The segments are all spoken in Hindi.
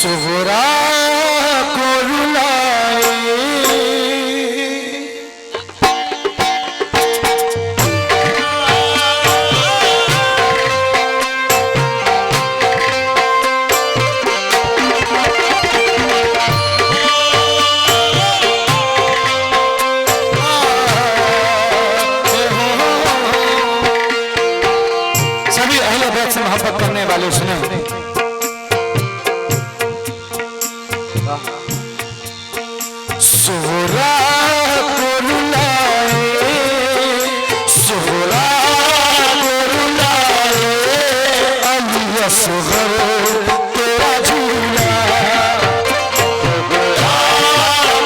सुगरा को रुलाए सभी अहले बैत से मोहब्बत करने वाले सुने सुगरा को रुलाए सुगरा को रुलाए अली असगर तेरा झूला सुगरा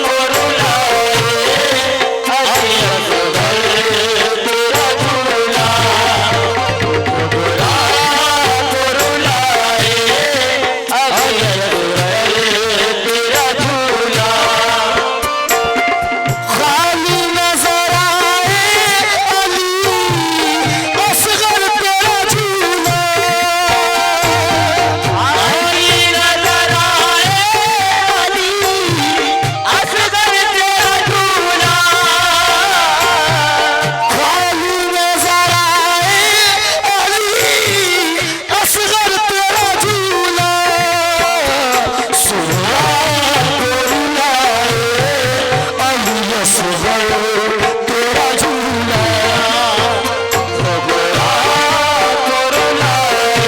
को रुलाए अली असगर तेरा झूला सुगरा को रुलाए अली असगर तेरा झूला खाली नजर आए अली असगर तेरा झूला खाली नजर आए अली असगर तेरा झूला खाली नजर आए अली असगर तेरा झूला सुगरा को रुलाए अली असगर तेरा झूला सुगरा को रुलाए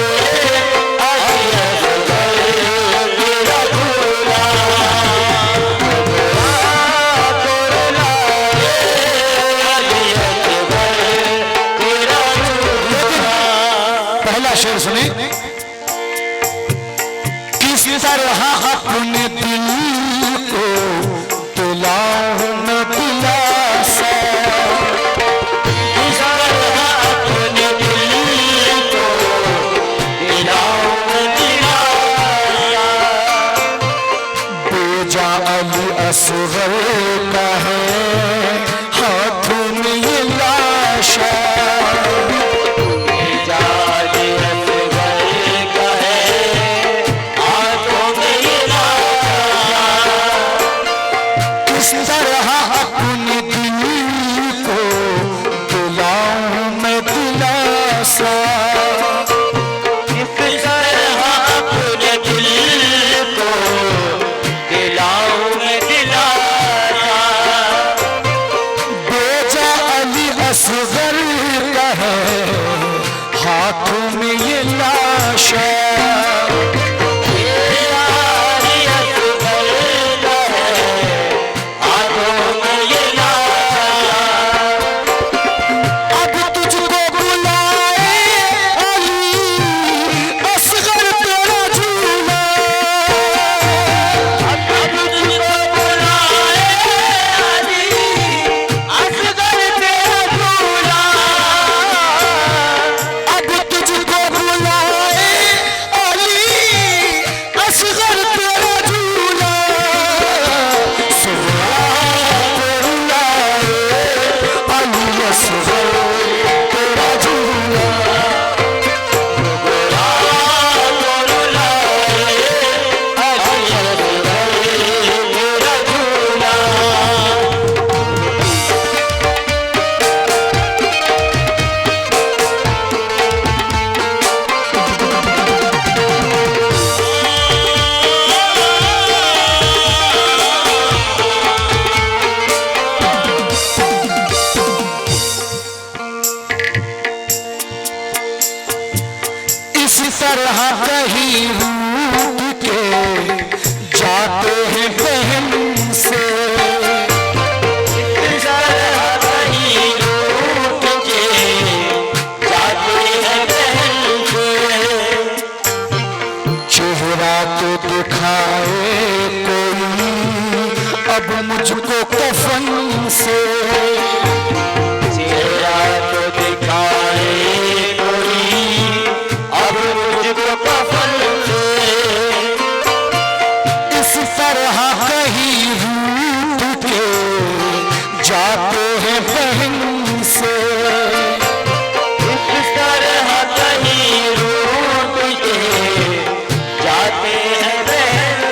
अली असगर तेरा झूला सुगरा को रुलाए अली असगर तेरा झूला। पहला शेर सुने किस तरह अपने दिल को दिलाऊं मैं दिलासा किस तरह अपने दिल को दिलाऊं मैं दिलासा बेजा अली असगर का है हाथों में ये लाशा बेजा अली असगर का है हाथों में ये लाशा किस तरह अपने दिल को दिलाऊं मैं दिलासा किस तरह अपने दिल को दिलाऊं मैं दिलासा बेजा अली असगर का है हाथों में ये लाशा बेजा अली असगर का है हाथों में ये लाशा अब तुझको बुलाए अली असगर तेरा झूला अब तुझको बुलाए अली असगर तेरा झूला अब तुझको बुलाए अली असगर तेरा झूला सुगरा को रुलाए अली असगर तेरा झूला सुगरा को रुलाए अली असगर तेरा झूला। इस तरह कहीं रूठ के जाते हैं बहन से इस तरह कहीं रूठ के जाते हैं बहन से चेहरा तो दिखाए कोई अब मुझको कफन से चेहरा तो दिखाए कोई अब मुझको कफन से इस तरह कहीं रूठ के जाते हैं बहन से इस तरह कहीं रूठ के जाते हैं बहन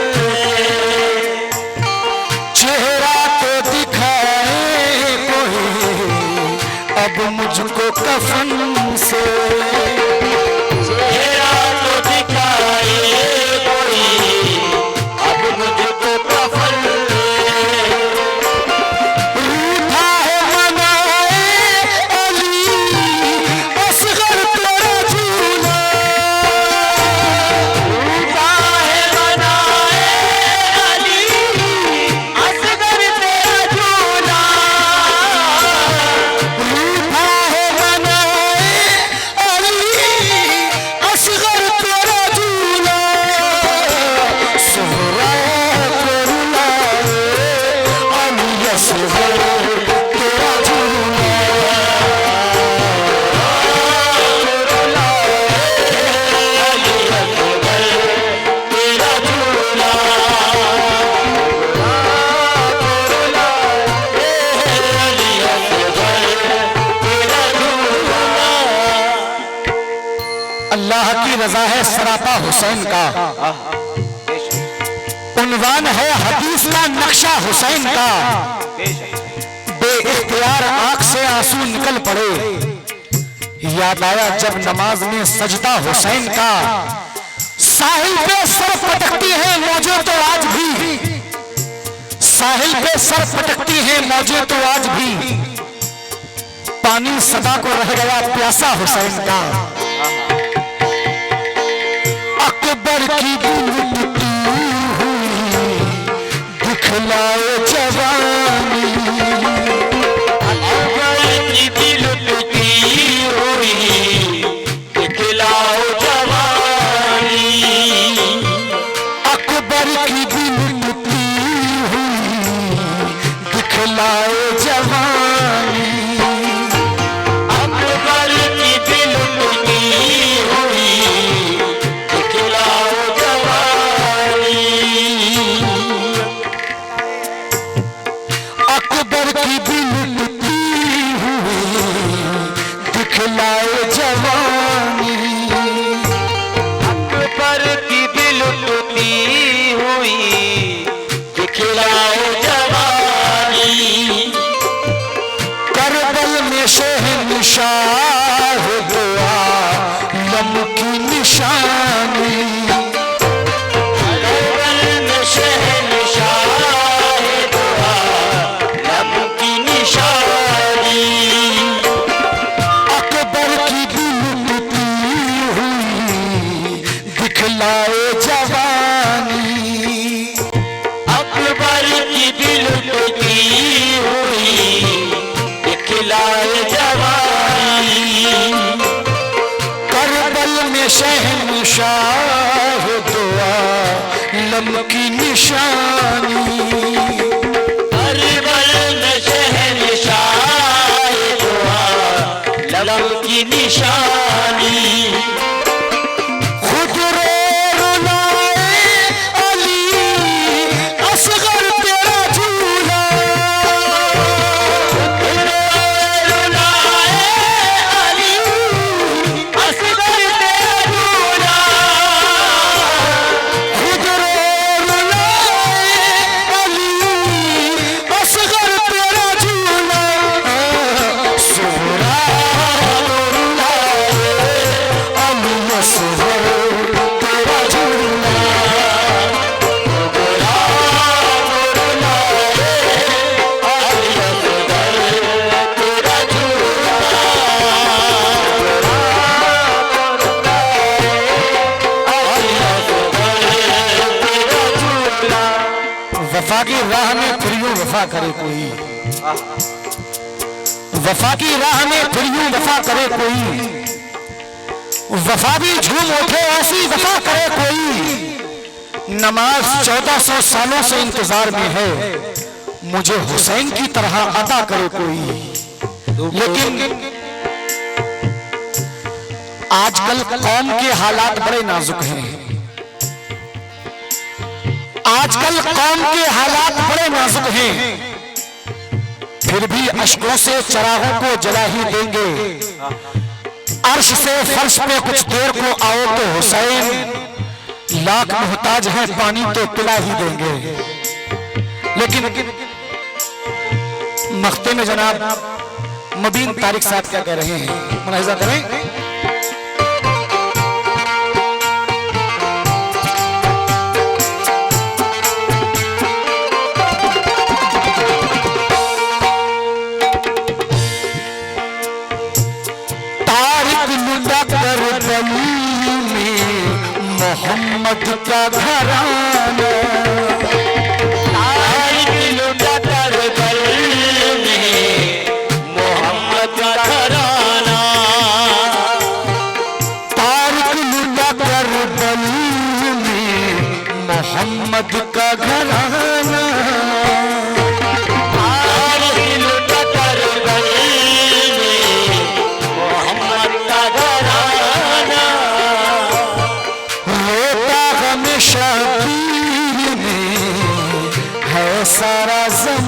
कफन से। चेहरा तो दिखाए कोई अब मुझको कफन रूठा है मनाए अली असगर तेरा झूला। रूठा है मनाए अली असगर तेरा झूला। रूठा है मनाए अली असगर तेरा झूला। सोहरा को रुलाए अली असगर तेरा झूला। तेरा झूला अल्लाह की रजा है सरापा हुसैन का। उन्वान है हदीस का नक्शा हुसैन का। बेइख्तियार आंख से आंसू निकल पड़े। याद आया जब नमाज में सजदा हुसैन का। साहिल पे सर पटकती है मौजें तो आज भी। साहिल पे सर पटकती है मौजें तो आज भी। पानी सदा को रह गया प्यासा हुसैन का। अकबर की दिल टूटी हुई दिखलाए जवानी। अकबर की दिल टूटी हुई दिखलाओ जवानी। अकबर की दिल टूटी हुई दिखलाए जवानी। अकबर की दिल टूटी हुई दिखलाओ जवानी। अकबर की दिल टूटी हुई दिखलाए जवानी। अकबर की दिल टूटी हुई दिखलाओ जवानी। करबल में शहंशाह दुआ लम की निशानी। करबल में शहंशाह दुआ लब की निशानी। अकबर की दिल टूटी हुई दिखलाए जवानी। अकबर की दिल टूटी हुई दिखलाए जवानी। करबल में शहंशाह दुआ लम की निशानी। करबल में शहंशाह दुआ लब की निशानी। खुद रो रुलाए अली असगर तेरा झूला। रुलाए अली असगर तेरा झूला। खुद रो रुलाए अली असगर तेरा झूला। सोहरा को रुलाए अली असगर तेरा झूला। वफा की राह में फिर यूं वफा करे कोई। वफा की राह में फिर यूं वफा करे कोई। वफा भी झूम उठे ऐसी वफा करे कोई। नमाज 1400 सालों से इंतजार में है। मुझे हुसैन की तरह अदा करे कोई। लेकिन आजकल कौम के हालात बड़े नाजुक हैं। आजकल कौम के हालात बड़े नाजुक हैं। फिर भी अश्कों से चरागों को जला ही देंगे। अर्श से फर्श पे कुछ देर को आओ तो हुसैन लाख मोहताज है पानी तो पिला ही देंगे। लेकिन मख्ते में जनाब मुबीन तारिक साहब क्या कह रहे हैं, मुलाहिजा करें। मोहम्मद का घराना मोहम्मद का घराना तारिक लुटा करबल में मोहम्मद का घराना शबीर में है सारा ज़माना।